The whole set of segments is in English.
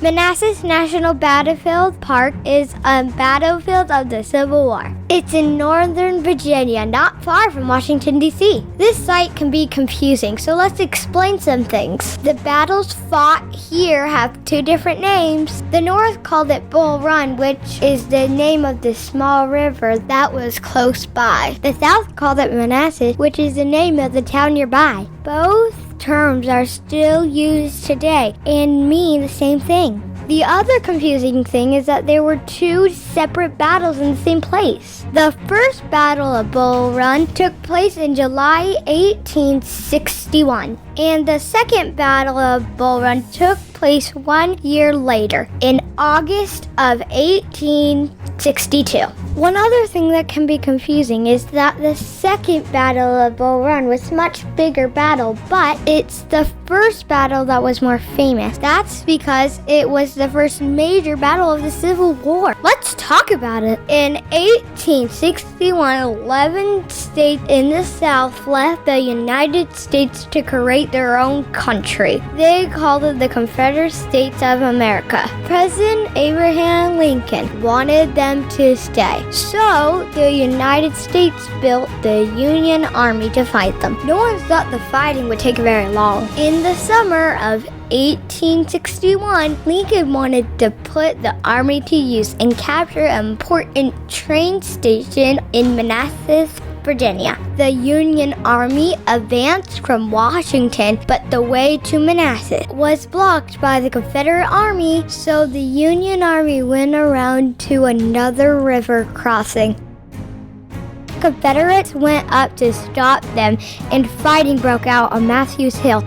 Manassas National Battlefield Park is a battlefield of the Civil War. It's in northern Virginia, not far from Washington, D.C. This site can be confusing, so let's explain some things. The battles fought here have two different names. The North called it Bull Run, which is the name of the small river that was close by. The South called it Manassas, which is the name of the town nearby. Both terms are still used today and mean the same thing. The other confusing thing is that there were two separate battles in the same place. The first Battle of Bull Run took place in July 1861, and the second Battle of Bull Run took place 1 year later, in August of 1862. One other thing that can be confusing is that the second Battle of Bull Run was a much bigger battle, but it's the first battle that was more famous. That's because it was the first major battle of the Civil War. Let's talk about it. In 1861, 11 states in the South left the United States to create their own country. They called it the Confederate States of America. President Abraham Lincoln wanted them to stay. So, the United States built the Union Army to fight them. No one thought the fighting would take very long. In the summer of 1861, Lincoln wanted to put the army to use and capture an important train station in Manassas, Virginia. The Union Army advanced from Washington, but the way to Manassas was blocked by the Confederate Army, so the Union Army went around to another river crossing. Confederates went up to stop them, and fighting broke out on Matthews Hill.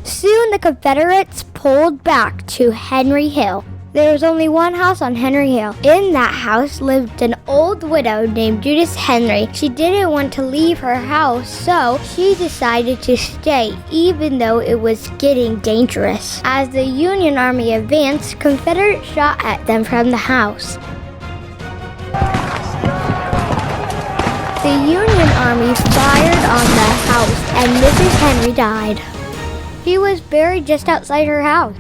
Soon the Confederates pulled back to Henry Hill. There was only one house on Henry Hill. In that house lived an old widow named Judith Henry. She didn't want to leave her house, so she decided to stay, even though it was getting dangerous. As the Union Army advanced, Confederates shot at them from the house. The Union Army fired on the house, and Mrs. Henry died. She was buried just outside her house.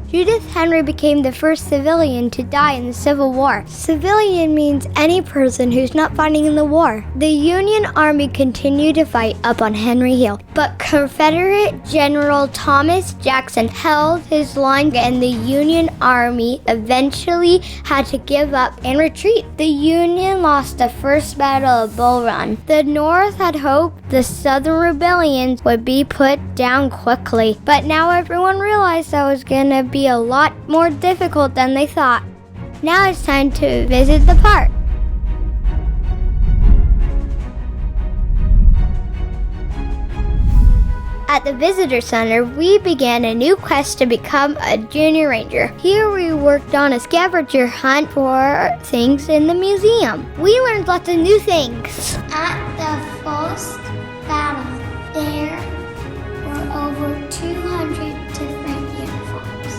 Judith Henry became the first civilian to die in the Civil War. Civilian means any person who's not fighting in the war. The Union Army continued to fight up on Henry Hill, but Confederate General Thomas Jackson held his line, and the Union Army eventually had to give up and retreat. The Union lost the first Battle of Bull Run. The North had hoped the Southern rebellions would be put down quickly, but now everyone realized that was gonna be a lot more difficult than they thought. Now it's time to visit the park. At the Visitor Center, we began a new quest to become a junior ranger. Here we worked on a scavenger hunt for things in the museum. We learned lots of new things. At the first battle, there were over 200 different uniforms.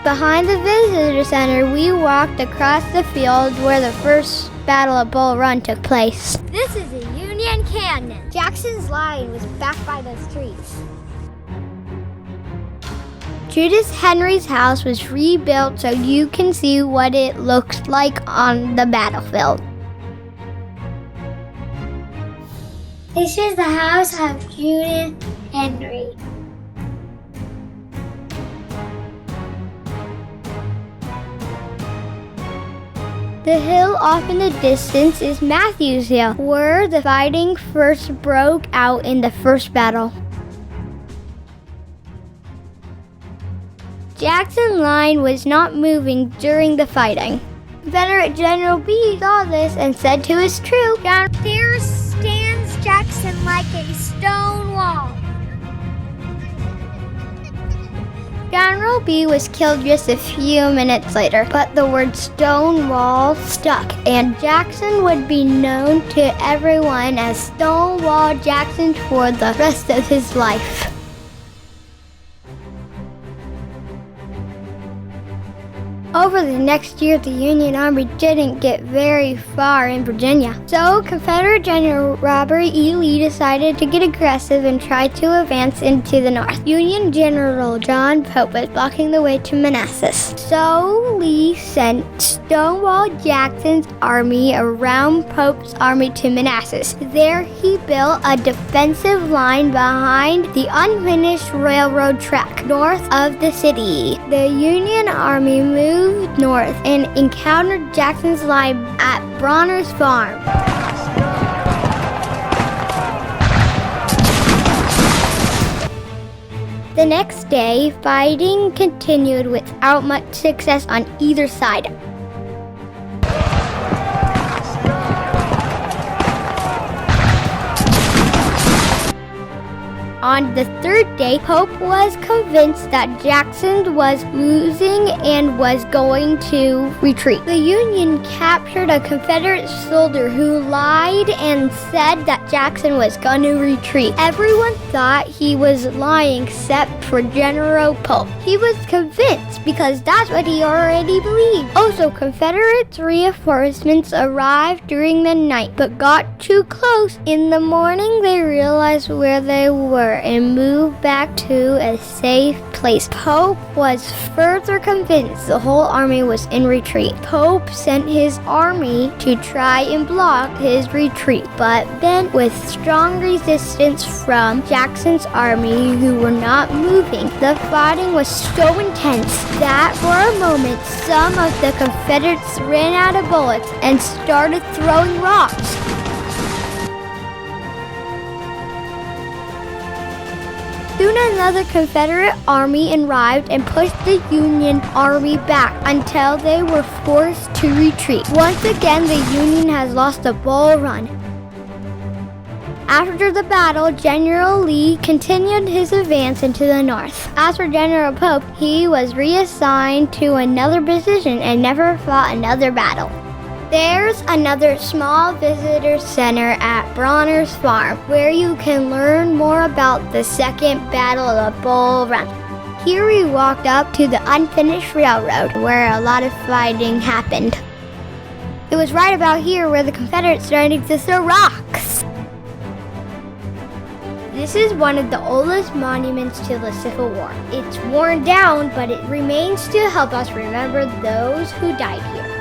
Behind the Visitor Center, we walked across the field where the first Battle of Bull Run took place. This is a Union Canyon. Jackson's line was back by those trees. Judith Henry's house was rebuilt so you can see what it looks like on the battlefield. This is the house of Judith Henry. The hill off in the distance is Matthews Hill, where the fighting first broke out in the first battle. Jackson's line was not moving during the fighting. Confederate General B saw this and said to his troops, "There stands Jackson like a stone wall." General B was killed just a few minutes later, but the word Stonewall stuck, and Jackson would be known to everyone as Stonewall Jackson for the rest of his life. Over the next year, the Union Army didn't get very far in Virginia. So Confederate General Robert E. Lee decided to get aggressive and try to advance into the north. Union General John Pope was blocking the way to Manassas. So Lee sent Stonewall Jackson's army around Pope's army to Manassas. There he built a defensive line behind the unfinished railroad track north of the city. The Union Army moved north and encountered Jackson's line at Brawner's farm. The next day, fighting continued without much success on either side. On the third day, Pope was convinced that Jackson was losing and was going to retreat. The Union captured a Confederate soldier who lied and said that Jackson was going to retreat. Everyone thought he was lying except for General Pope. He was convinced because that's what he already believed. Also, Confederate reinforcements arrived during the night but got too close. In the morning, they realized where they were and moved back to a safe place. Pope was further convinced the whole army was in retreat. Pope sent his army to try and block his retreat, but then with strong resistance from Jackson's army who were not moving, the fighting was so intense that for a moment some of the Confederates ran out of bullets and started throwing rocks. Soon another Confederate army arrived and pushed the Union army back until they were forced to retreat. Once again, the Union has lost the Bull Run. After the battle, General Lee continued his advance into the north. As for General Pope, he was reassigned to another position and never fought another battle. There's another small visitor center at Brawner's farm where you can learn more about the Second Battle of the Bull Run. Here we walked up to the unfinished railroad where a lot of fighting happened. It was right about here where the Confederates started to throw rocks. This is one of the oldest monuments to the Civil War. It's worn down, but it remains to help us remember those who died here.